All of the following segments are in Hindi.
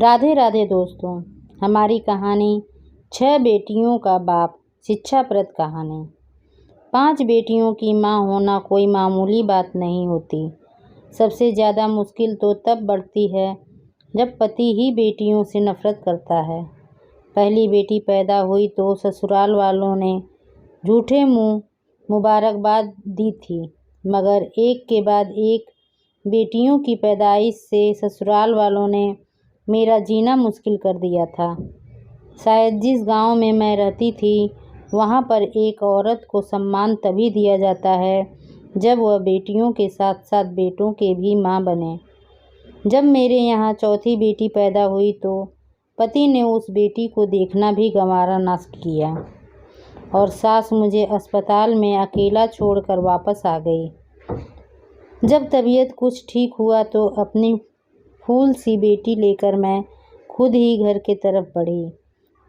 राधे राधे दोस्तों। हमारी कहानी 6 बेटियों का बाप शिक्षाप्रद कहानी। 5 बेटियों की माँ होना कोई मामूली बात नहीं होती। सबसे ज़्यादा मुश्किल तो तब बढ़ती है जब पति ही बेटियों से नफरत करता है। पहली बेटी पैदा हुई तो ससुराल वालों ने झूठे मुँह मुबारकबाद दी थी, मगर एक के बाद एक बेटियों की पैदाइश से ससुराल वालों ने मेरा जीना मुश्किल कर दिया था। शायद जिस गांव में मैं रहती थी वहां पर एक औरत को सम्मान तभी दिया जाता है जब वह बेटियों के साथ साथ बेटों के भी मां बने। जब मेरे यहाँ चौथी बेटी पैदा हुई तो पति ने उस बेटी को देखना भी गंवारा ना किया और सास मुझे अस्पताल में अकेला छोड़कर वापस आ गई। जब तबीयत कुछ ठीक हुआ तो अपनी फूल सी बेटी लेकर मैं खुद ही घर की तरफ बढ़ी।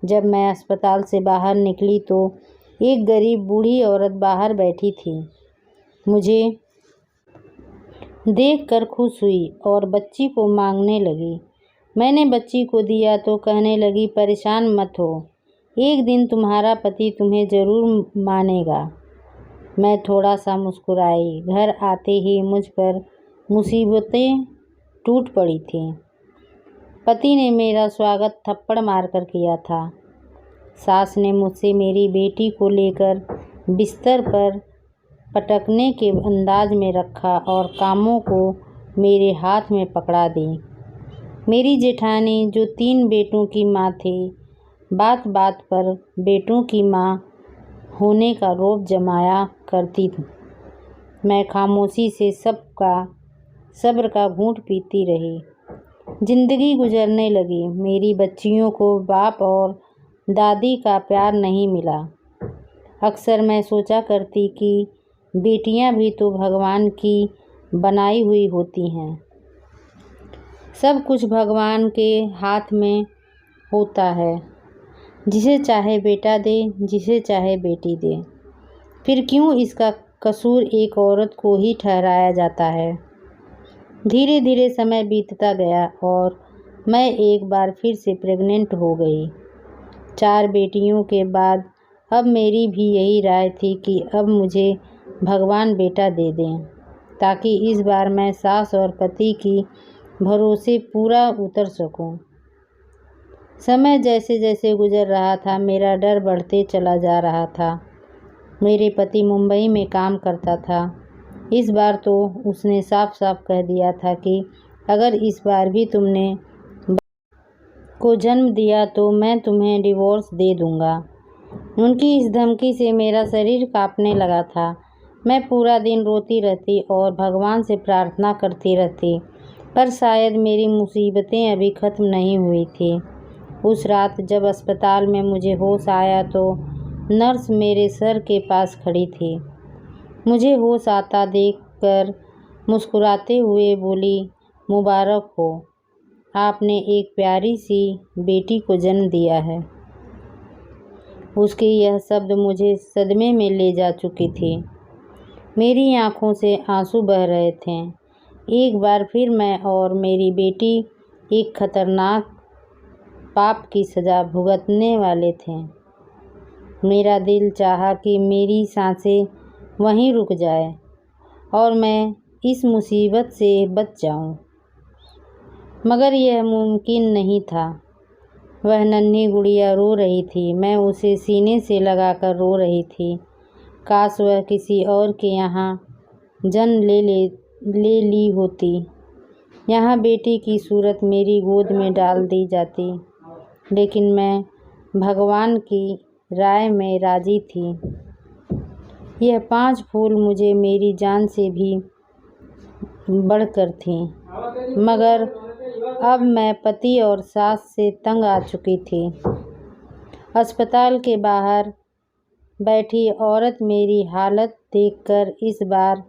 जब मैं अस्पताल से बाहर निकली तो एक गरीब बूढ़ी औरत बाहर बैठी थी। मुझे देखकर खुश हुई और बच्ची को मांगने लगी। मैंने बच्ची को दिया तो कहने लगी, परेशान मत हो, एक दिन तुम्हारा पति तुम्हें ज़रूर मानेगा। मैं थोड़ा सा मुस्कुराई। घर आते ही मुझ पर मुसीबतें टूट पड़ी थी। पति ने मेरा स्वागत थप्पड़ मारकर किया था। सास ने मुझसे मेरी बेटी को लेकर बिस्तर पर पटकने के अंदाज में रखा और कामों को मेरे हाथ में पकड़ा दी। मेरी जेठानी जो 3 बेटों की माँ थी, बात बात पर बेटों की माँ होने का रौब जमाया करती थी। मैं खामोशी से सबका सब्र का घूंट पीती रही। जिंदगी गुजरने लगी। मेरी बच्चियों को बाप और दादी का प्यार नहीं मिला। अक्सर मैं सोचा करती कि बेटियां भी तो भगवान की बनाई हुई होती हैं। सब कुछ भगवान के हाथ में होता है, जिसे चाहे बेटा दे, जिसे चाहे बेटी दे। फिर क्यों इसका कसूर एक औरत को ही ठहराया जाता है। धीरे धीरे समय बीतता गया और मैं एक बार फिर से प्रेग्नेंट हो गई। 4 बेटियों के बाद अब मेरी भी यही राय थी कि अब मुझे भगवान बेटा दे दें, ताकि इस बार मैं सास और पति की भरोसे पूरा उतर सकूं। समय जैसे जैसे गुजर रहा था मेरा डर बढ़ते चला जा रहा था। मेरे पति मुंबई में काम करता था। इस बार तो उसने साफ साफ कह दिया था कि अगर इस बार भी तुमने को जन्म दिया तो मैं तुम्हें डिवोर्स दे दूंगा। उनकी इस धमकी से मेरा शरीर कांपने लगा था। मैं पूरा दिन रोती रहती और भगवान से प्रार्थना करती रहती, पर शायद मेरी मुसीबतें अभी ख़त्म नहीं हुई थी। उस रात जब अस्पताल में मुझे होश आया तो नर्स मेरे सर के पास खड़ी थी। मुझे होश आता देखकर मुस्कुराते हुए बोली, मुबारक हो, आपने एक प्यारी सी बेटी को जन्म दिया है। उसके यह शब्द मुझे सदमे में ले जा चुकी थी। मेरी आंखों से आंसू बह रहे थे। एक बार फिर मैं और मेरी बेटी एक खतरनाक पाप की सज़ा भुगतने वाले थे। मेरा दिल चाहा कि मेरी सांसें वहीं रुक जाए और मैं इस मुसीबत से बच जाऊं, मगर यह मुमकिन नहीं था। वह नन्ही गुड़िया रो रही थी। मैं उसे सीने से लगाकर रो रही थी। काश वह किसी और के यहाँ जन्म ले ली होती। यहाँ बेटी की सूरत मेरी गोद में डाल दी जाती, लेकिन मैं भगवान की राय में राजी थी। यह 5 फूल मुझे मेरी जान से भी बढ़कर थी, मगर अब मैं पति और सास से तंग आ चुकी थी। अस्पताल के बाहर बैठी औरत मेरी हालत देखकर इस बार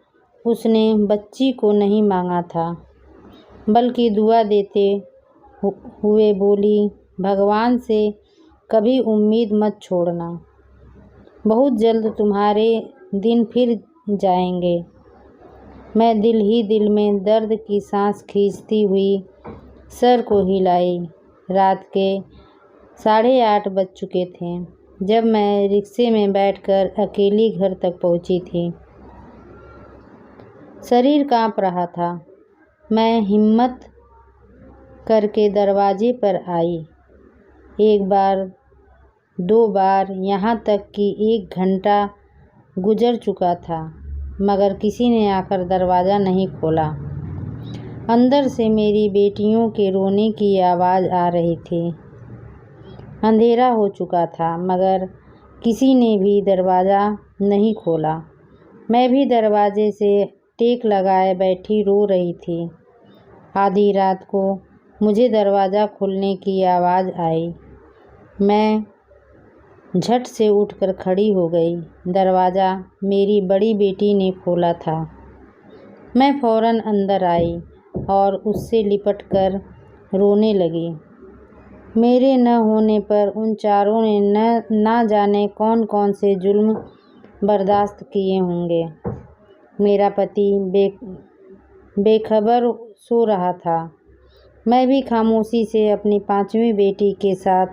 उसने बच्ची को नहीं मांगा था, बल्कि दुआ देते हुए बोली, भगवान से कभी उम्मीद मत छोड़ना, बहुत जल्द तुम्हारे दिन फिर जाएंगे। मैं दिल ही दिल में दर्द की सांस खींचती हुई सर को हिलाई। रात के 8:30 बज चुके थे जब मैं रिक्शे में बैठकर अकेली घर तक पहुंची थी। शरीर कांप रहा था। मैं हिम्मत करके दरवाजे पर आई। एक बार, 2 बार, यहाँ तक कि 1 घंटा गुजर चुका था, मगर किसी ने आकर दरवाज़ा नहीं खोला। अंदर से मेरी बेटियों के रोने की आवाज़ आ रही थी। अंधेरा हो चुका था, मगर किसी ने भी दरवाज़ा नहीं खोला। मैं भी दरवाजे से टेक लगाए बैठी रो रही थी। आधी रात को मुझे दरवाज़ा खोलने की आवाज़ आई। मैं झट से उठकर खड़ी हो गई। दरवाज़ा मेरी बड़ी बेटी ने खोला था। मैं फ़ौरन अंदर आई और उससे लिपटकर रोने लगी। मेरे न होने पर उन चारों ने ना जाने कौन कौन से जुल्म बर्दाश्त किए होंगे। मेरा पति बेखबर सो रहा था। मैं भी खामोशी से अपनी 5वीं बेटी के साथ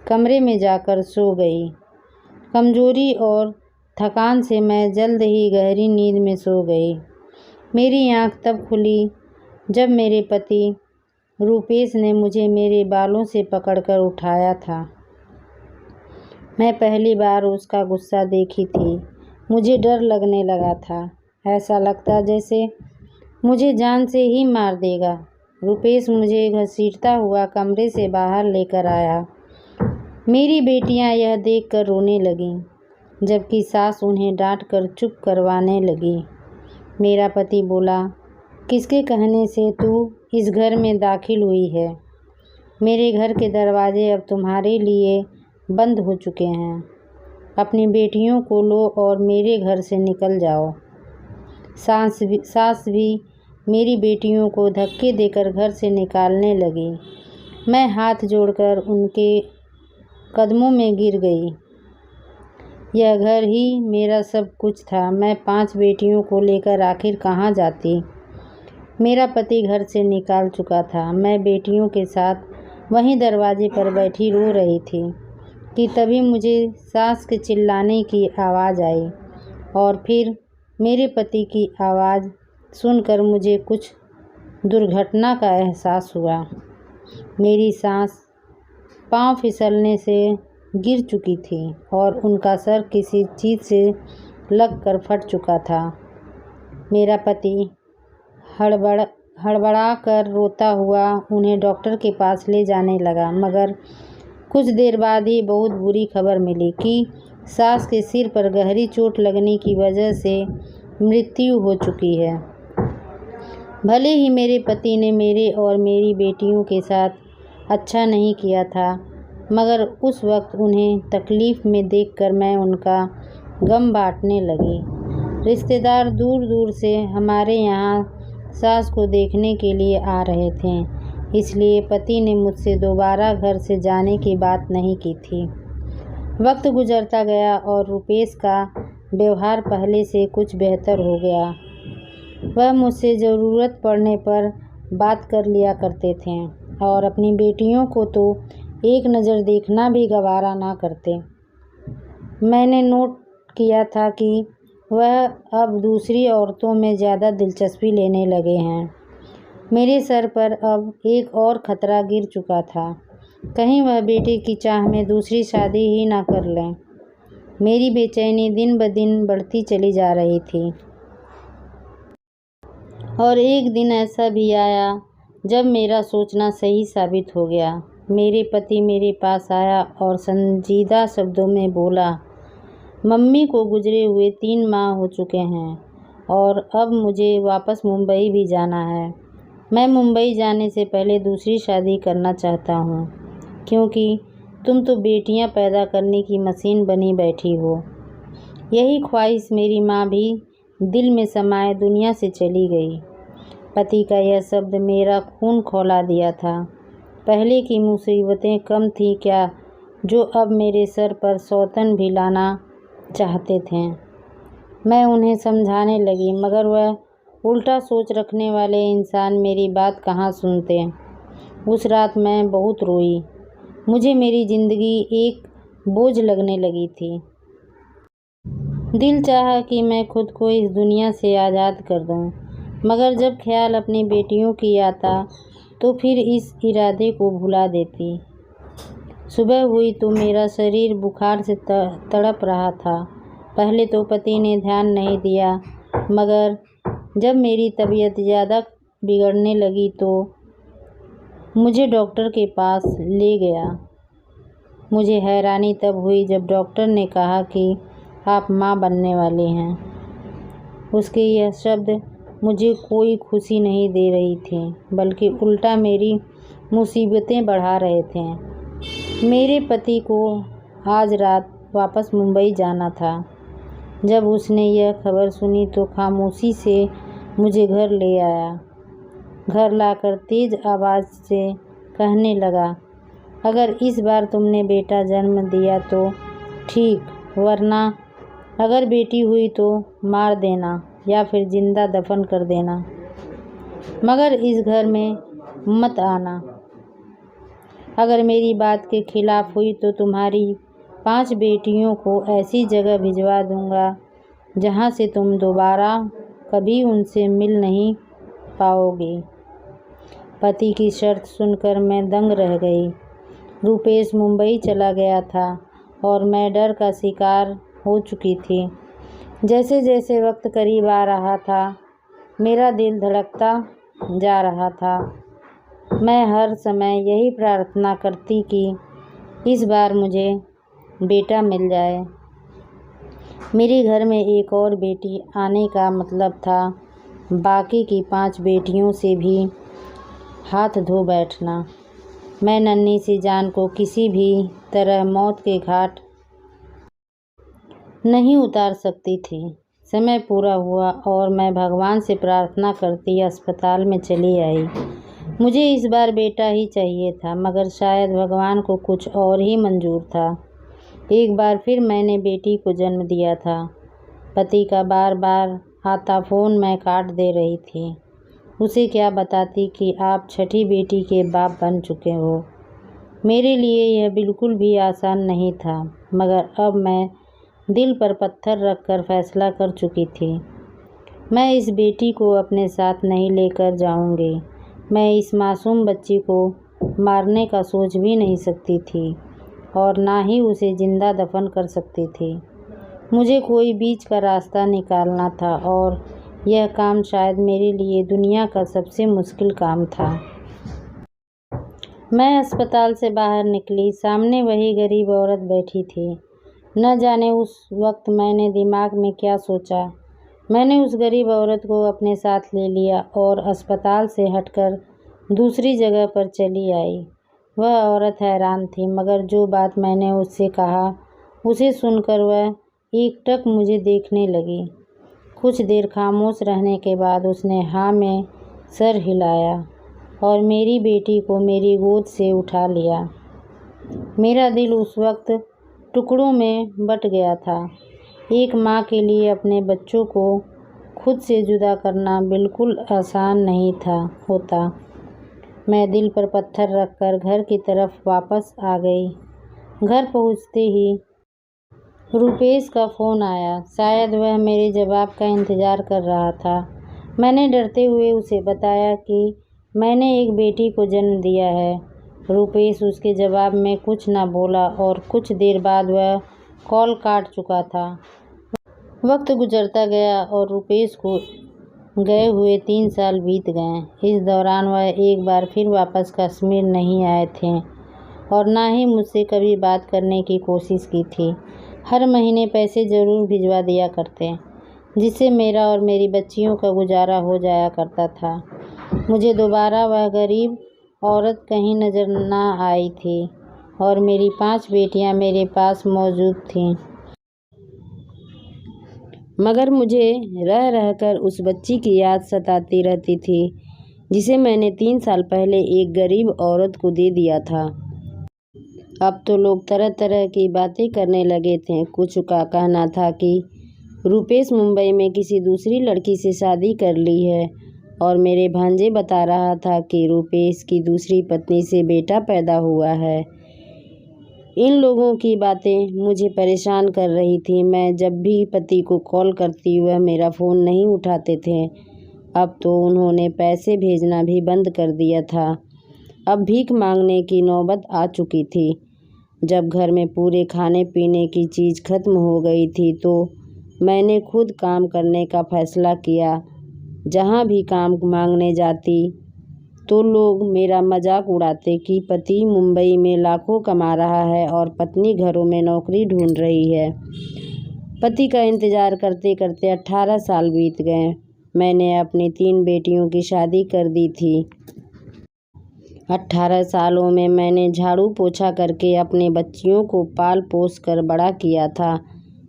कमरे में जाकर सो गई। कमज़ोरी और थकान से मैं जल्द ही गहरी नींद में सो गई। मेरी आँख तब खुली जब मेरे पति रूपेश ने मुझे मेरे बालों से पकड़कर उठाया था। मैं पहली बार उसका गुस्सा देखी थी। मुझे डर लगने लगा था। ऐसा लगता जैसे मुझे जान से ही मार देगा। रूपेश मुझे घसीटता हुआ कमरे से बाहर लेकर आया। मेरी बेटियां यह देखकर रोने लगीं, जबकि सास उन्हें डांटकर चुप करवाने लगी। मेरा पति बोला, किसके कहने से तू इस घर में दाखिल हुई है? मेरे घर के दरवाजे अब तुम्हारे लिए बंद हो चुके हैं। अपनी बेटियों को लो और मेरे घर से निकल जाओ। सास भी मेरी बेटियों को धक्के देकर घर से निकालने लगी। मैं हाथ जोड़कर उनके कदमों में गिर गई। यह घर ही मेरा सब कुछ था। मैं 5 बेटियों को लेकर आखिर कहाँ जाती? मेरा पति घर से निकाल चुका था। मैं बेटियों के साथ वहीं दरवाजे पर बैठी रो रही थी कि तभी मुझे सास के चिल्लाने की आवाज़ आई और फिर मेरे पति की आवाज़ सुनकर मुझे कुछ दुर्घटना का एहसास हुआ। मेरी सास पाँव फिसलने से गिर चुकी थी और उनका सर किसी चीज़ से लगकर फट चुका था। मेरा पति हड़बड़ा कर रोता हुआ उन्हें डॉक्टर के पास ले जाने लगा, मगर कुछ देर बाद ही बहुत बुरी खबर मिली कि सास के सिर पर गहरी चोट लगने की वजह से मृत्यु हो चुकी है। भले ही मेरे पति ने मेरे और मेरी बेटियों के साथ अच्छा नहीं किया था, मगर उस वक्त उन्हें तकलीफ़ में देखकर मैं उनका गम बांटने लगी। रिश्तेदार दूर दूर से हमारे यहाँ सास को देखने के लिए आ रहे थे, इसलिए पति ने मुझसे दोबारा घर से जाने की बात नहीं की थी। वक्त गुजरता गया और रूपेश का व्यवहार पहले से कुछ बेहतर हो गया। वह मुझसे ज़रूरत पड़ने पर बात कर लिया करते थे और अपनी बेटियों को तो एक नज़र देखना भी गवारा ना करते। मैंने नोट किया था कि वह अब दूसरी औरतों में ज़्यादा दिलचस्पी लेने लगे हैं। मेरे सर पर अब एक और खतरा गिर चुका था, कहीं वह बेटे की चाह में दूसरी शादी ही ना कर लें। मेरी बेचैनी दिन ब दिन बढ़ती चली जा रही थी और एक दिन ऐसा भी आया जब मेरा सोचना सही साबित हो गया। मेरे पति मेरे पास आया और संजीदा शब्दों में बोला, मम्मी को गुजरे हुए 3 माह हो चुके हैं और अब मुझे वापस मुंबई भी जाना है। मैं मुंबई जाने से पहले दूसरी शादी करना चाहता हूँ, क्योंकि तुम तो बेटियाँ पैदा करने की मशीन बनी बैठी हो। यही ख्वाहिश मेरी माँ भी दिल में समाये दुनिया से चली गई। पति का यह शब्द मेरा खून खौला दिया था। पहले की मुसीबतें कम थी क्या जो अब मेरे सर पर सौतन भी लाना चाहते थे। मैं उन्हें समझाने लगी, मगर वह उल्टा सोच रखने वाले इंसान मेरी बात कहाँ सुनते। उस रात मैं बहुत रोई। मुझे मेरी ज़िंदगी एक बोझ लगने लगी थी। दिल चाहा कि मैं खुद को इस दुनिया से आज़ाद कर दूं, मगर जब ख्याल अपनी बेटियों की आता तो फिर इस इरादे को भुला देती। सुबह हुई तो मेरा शरीर बुखार से तड़प रहा था। पहले तो पति ने ध्यान नहीं दिया, मगर जब मेरी तबीयत ज़्यादा बिगड़ने लगी तो मुझे डॉक्टर के पास ले गया। मुझे हैरानी तब हुई जब डॉक्टर ने कहा कि आप माँ बनने वाली हैं। उसके यह शब्द मुझे कोई खुशी नहीं दे रही थी, बल्कि उल्टा मेरी मुसीबतें बढ़ा रहे थे। मेरे पति को आज रात वापस मुंबई जाना था। जब उसने यह खबर सुनी तो खामोशी से मुझे घर ले आया। घर लाकर तेज़ आवाज़ से कहने लगा, अगर इस बार तुमने बेटा जन्म दिया तो ठीक, वरना अगर बेटी हुई तो मार देना या फिर जिंदा दफन कर देना, मगर इस घर में मत आना। अगर मेरी बात के खिलाफ हुई तो तुम्हारी 5 बेटियों को ऐसी जगह भिजवा दूंगा जहां से तुम दोबारा कभी उनसे मिल नहीं पाओगे। पति की शर्त सुनकर मैं दंग रह गई। रुपेश मुंबई चला गया था और मैं डर का शिकार हो चुकी थी। जैसे जैसे वक्त करीब आ रहा था, मेरा दिल धड़कता जा रहा था। मैं हर समय यही प्रार्थना करती कि इस बार मुझे बेटा मिल जाए। मेरे घर में एक और बेटी आने का मतलब था बाकी की 5 बेटियों से भी हाथ धो बैठना। मैं नन्ही सी जान को किसी भी तरह मौत के घाट नहीं उतार सकती थी। समय पूरा हुआ और मैं भगवान से प्रार्थना करती अस्पताल में चली आई। मुझे इस बार बेटा ही चाहिए था, मगर शायद भगवान को कुछ और ही मंजूर था। एक बार फिर मैंने बेटी को जन्म दिया था। पति का बार बार आता फ़ोन मैं काट दे रही थी। उसे क्या बताती कि आप छठी बेटी के बाप बन चुके हो। मेरे लिए यह बिल्कुल भी आसान नहीं था, मगर अब मैं दिल पर पत्थर रखकर फैसला कर चुकी थी। मैं इस बेटी को अपने साथ नहीं लेकर जाऊंगी। मैं इस मासूम बच्ची को मारने का सोच भी नहीं सकती थी और ना ही उसे जिंदा दफन कर सकती थी। मुझे कोई बीच का रास्ता निकालना था और यह काम शायद मेरे लिए दुनिया का सबसे मुश्किल काम था। मैं अस्पताल से बाहर निकली। सामने वही गरीब औरत बैठी थी। न जाने उस वक्त मैंने दिमाग में क्या सोचा। मैंने उस गरीब औरत को अपने साथ ले लिया और अस्पताल से हटकर दूसरी जगह पर चली आई। वह औरत हैरान थी, मगर जो बात मैंने उससे कहा उसे सुनकर वह एकटक मुझे देखने लगी। कुछ देर खामोश रहने के बाद उसने हाँ में सर हिलाया और मेरी बेटी को मेरी गोद से उठा लिया। मेरा दिल उस वक्त टुकड़ों में बट गया था। एक माँ के लिए अपने बच्चों को खुद से जुदा करना बिल्कुल आसान नहीं होता। मैं दिल पर पत्थर रखकर घर की तरफ वापस आ गई। घर पहुँचते ही रुपेश का फ़ोन आया। शायद वह मेरे जवाब का इंतज़ार कर रहा था। मैंने डरते हुए उसे बताया कि मैंने एक बेटी को जन्म दिया है। रुपेश उसके जवाब में कुछ न बोला और कुछ देर बाद वह कॉल काट चुका था। वक्त गुजरता गया और रुपेश को गए हुए 3 साल बीत गए। इस दौरान वह एक बार फिर वापस कश्मीर नहीं आए थे और ना ही मुझसे कभी बात करने की कोशिश की थी। हर महीने पैसे ज़रूर भिजवा दिया करते, जिससे मेरा और मेरी बच्चियों का गुजारा हो जाया करता था। मुझे दोबारा वह गरीब औरत कहीं नज़र न आई थी और मेरी 5 बेटियां मेरे पास मौजूद थीं, मगर मुझे रह रहकर उस बच्ची की याद सताती रहती थी जिसे मैंने 3 साल पहले एक गरीब औरत को दे दिया था। अब तो लोग तरह तरह की बातें करने लगे थे। कुछ का कहना था कि रुपेश मुंबई में किसी दूसरी लड़की से शादी कर ली है और मेरे भांजे बता रहा था कि रुपेश की दूसरी पत्नी से बेटा पैदा हुआ है। इन लोगों की बातें मुझे परेशान कर रही थी। मैं जब भी पति को कॉल करती वह मेरा फ़ोन नहीं उठाते थे। अब तो उन्होंने पैसे भेजना भी बंद कर दिया था। अब भीख मांगने की नौबत आ चुकी थी। जब घर में पूरे खाने पीने की चीज़ खत्म हो गई थी तो मैंने खुद काम करने का फैसला किया। जहाँ भी काम मांगने जाती तो लोग मेरा मजाक उड़ाते कि पति मुंबई में लाखों कमा रहा है और पत्नी घरों में नौकरी ढूंढ रही है। पति का इंतज़ार करते करते 18 साल बीत गए। मैंने अपनी 3 बेटियों की शादी कर दी थी। 18 सालों में मैंने झाड़ू पोछा करके अपने बच्चियों को पाल पोस कर बड़ा किया था,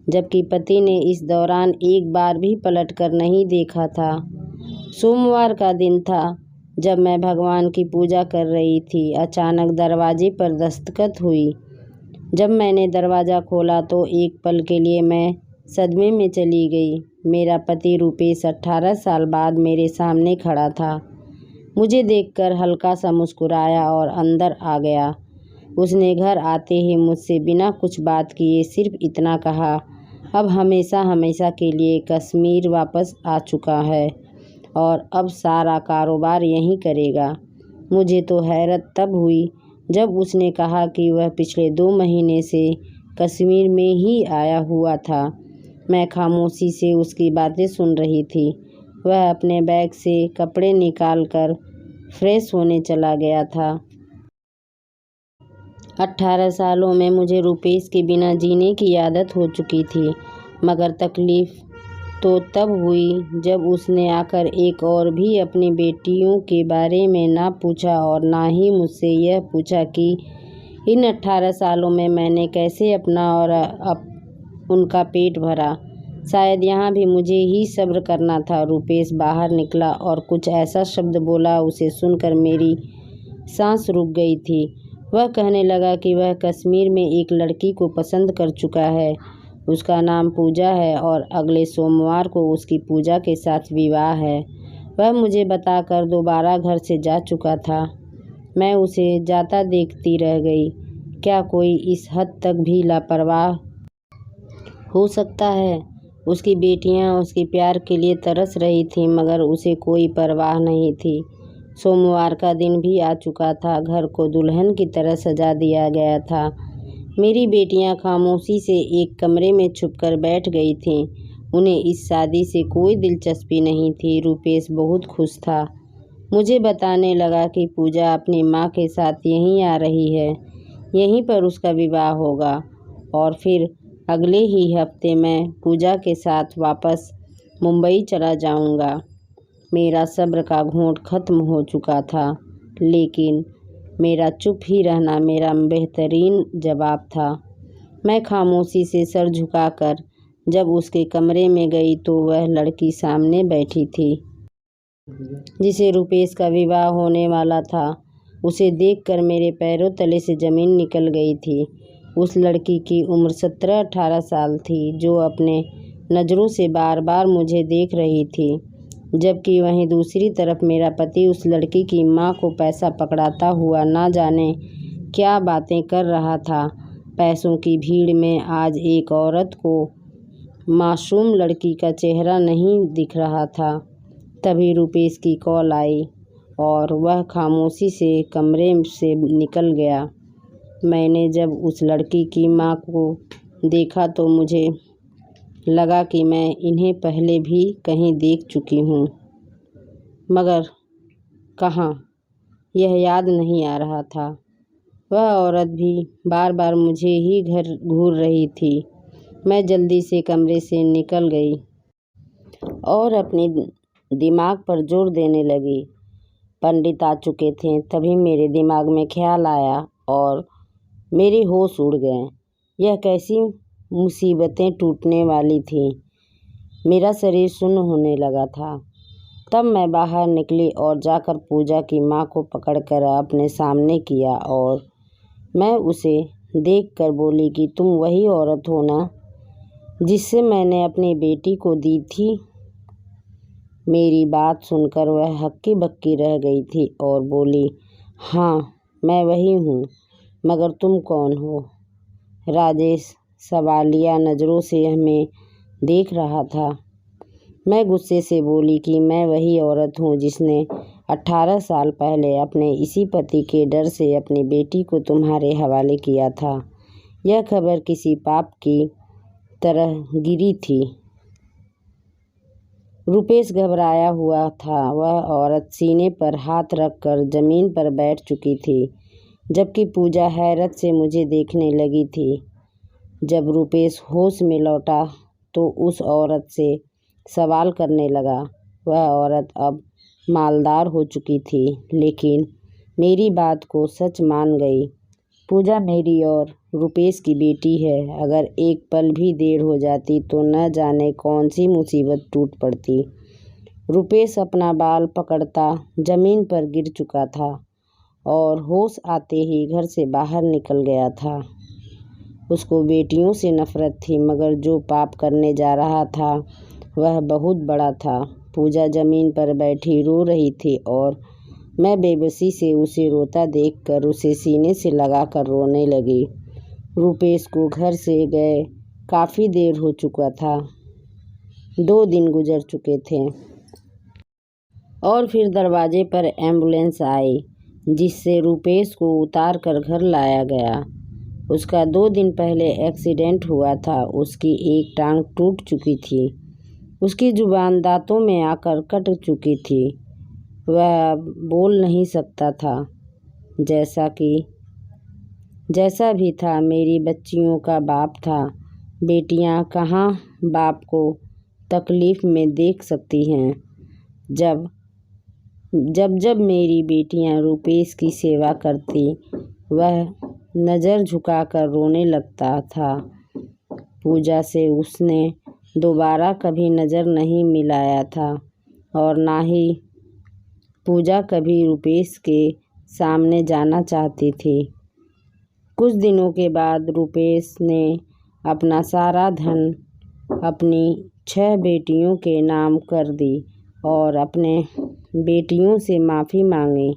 जबकि पति ने इस दौरान एक बार भी पलट कर नहीं देखा था। सोमवार का दिन था, जब मैं भगवान की पूजा कर रही थी। अचानक दरवाजे पर दस्तक हुई। जब मैंने दरवाज़ा खोला तो एक पल के लिए मैं सदमे में चली गई। मेरा पति रुपेश 18 साल बाद मेरे सामने खड़ा था। मुझे देखकर हल्का सा मुस्कुराया और अंदर आ गया। उसने घर आते ही मुझसे बिना कुछ बात किए सिर्फ इतना कहा, अब हमेशा हमेशा के लिए कश्मीर वापस आ चुका है और अब सारा कारोबार यहीं करेगा। मुझे तो हैरत तब हुई जब उसने कहा कि वह पिछले 2 महीने से कश्मीर में ही आया हुआ था। मैं खामोशी से उसकी बातें सुन रही थी। वह अपने बैग से कपड़े निकाल कर फ्रेश होने चला गया था। 18 सालों में मुझे रुपेश के बिना जीने की आदत हो चुकी थी, मगर तकलीफ़ तो तब हुई जब उसने आकर एक और भी अपनी बेटियों के बारे में ना पूछा और ना ही मुझसे यह पूछा कि इन 18 सालों में मैंने कैसे अपना और उनका पेट भरा। शायद यहाँ भी मुझे ही सब्र करना था। रुपेश बाहर निकला और कुछ ऐसा शब्द बोला, उसे सुनकर मेरी सांस रुक गई थी। वह कहने लगा कि वह कश्मीर में एक लड़की को पसंद कर चुका है। उसका नाम पूजा है और अगले सोमवार को उसकी पूजा के साथ विवाह है। वह मुझे बताकर दोबारा घर से जा चुका था। मैं उसे जाता देखती रह गई। क्या कोई इस हद तक भी लापरवाह हो सकता है? उसकी बेटियां उसके प्यार के लिए तरस रही थीं, मगर उसे कोई परवाह नहीं थी। सोमवार का दिन भी आ चुका था। घर को दुल्हन की तरह सजा दिया गया था। मेरी बेटियां खामोशी से एक कमरे में छुपकर बैठ गई थीं। उन्हें इस शादी से कोई दिलचस्पी नहीं थी। रुपेश बहुत खुश था। मुझे बताने लगा कि पूजा अपनी माँ के साथ यहीं आ रही है, यहीं पर उसका विवाह होगा और फिर अगले ही हफ्ते मैं पूजा के साथ वापस मुंबई चला जाऊंगा। मेरा सब्र का घूंट खत्म हो चुका था, लेकिन मेरा चुप ही रहना मेरा बेहतरीन जवाब था। मैं खामोशी से सर झुकाकर जब उसके कमरे में गई तो वह लड़की सामने बैठी थी जिसे रुपेश का विवाह होने वाला था। उसे देखकर मेरे पैरों तले से ज़मीन निकल गई थी। उस लड़की की उम्र 17-18 साल थी, जो अपने नज़रों से बार बार मुझे देख रही थी, जबकि वहीं दूसरी तरफ मेरा पति उस लड़की की माँ को पैसा पकड़ाता हुआ ना जाने क्या बातें कर रहा था। पैसों की भीड़ में आज एक औरत को मासूम लड़की का चेहरा नहीं दिख रहा था। तभी रुपेश की कॉल आई और वह खामोशी से कमरे से निकल गया। मैंने जब उस लड़की की माँ को देखा तो मुझे लगा कि मैं इन्हें पहले भी कहीं देख चुकी हूँ, मगर कहाँ, यह याद नहीं आ रहा था। वह औरत भी बार बार मुझे ही घर घूर रही थी। मैं जल्दी से कमरे से निकल गई और अपने दिमाग पर जोर देने लगी। पंडित आ चुके थे। तभी मेरे दिमाग में ख्याल आया और मेरे होश उड़ गए। यह कैसी मुसीबतें टूटने वाली थीं। मेरा शरीर सुन्न होने लगा था। तब मैं बाहर निकली और जाकर पूजा की माँ को पकड़कर अपने सामने किया और मैं उसे देखकर बोली कि तुम वही औरत हो ना जिससे मैंने अपनी बेटी को दी थी। मेरी बात सुनकर वह हक्की बक्की रह गई थी और बोली, हाँ मैं वही हूँ, मगर तुम कौन हो? राजेश सवालिया नज़रों से हमें देख रहा था। मैं गुस्से से बोली कि मैं वही औरत हूँ जिसने 18 साल पहले अपने इसी पति के डर से अपनी बेटी को तुम्हारे हवाले किया था। यह खबर किसी पाप की तरह गिरी थी। रुपेश घबराया हुआ था। वह औरत सीने पर हाथ रखकर जमीन पर बैठ चुकी थी, जबकि पूजा हैरत से मुझे देखने लगी थी। जब रुपेश होश में लौटा तो उस औरत से सवाल करने लगा। वह औरत अब मालदार हो चुकी थी, लेकिन मेरी बात को सच मान गई। पूजा मेरी और रुपेश की बेटी है। अगर एक पल भी देर हो जाती तो न जाने कौन सी मुसीबत टूट पड़ती। रुपेश अपना बाल पकड़ता जमीन पर गिर चुका था और होश आते ही घर से बाहर निकल गया था। उसको बेटियों से नफरत थी, मगर जो पाप करने जा रहा था वह बहुत बड़ा था। पूजा जमीन पर बैठी रो रही थी और मैं बेबसी से उसे रोता देखकर उसे सीने से लगाकर रोने लगी। रुपेश को घर से गए काफ़ी देर हो चुका था। 2 दिन गुजर चुके थे और फिर दरवाजे पर एम्बुलेंस आई, जिससे रुपेश को उतार कर घर लाया गया। उसका 2 दिन पहले एक्सीडेंट हुआ था। उसकी एक टांग टूट चुकी थी। उसकी जुबान दांतों में आकर कट चुकी थी। वह बोल नहीं सकता था। जैसा भी था, मेरी बच्चियों का बाप था। बेटियां कहाँ बाप को तकलीफ़ में देख सकती हैं। जब मेरी बेटियां रुपेश की सेवा करती, वह नज़र झुकाकर रोने लगता था। पूजा से उसने दोबारा कभी नज़र नहीं मिलाया था और ना ही पूजा कभी रुपेश के सामने जाना चाहती थी। कुछ दिनों के बाद रुपेश ने अपना सारा धन अपनी 6 बेटियों के नाम कर दी और अपने बेटियों से माफ़ी मांगी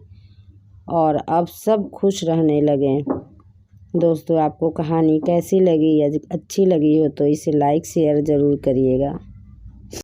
और अब सब खुश रहने लगे। दोस्तों, आपको कहानी कैसी लगी? यदि अच्छी लगी हो तो इसे लाइक शेयर ज़रूर करिएगा।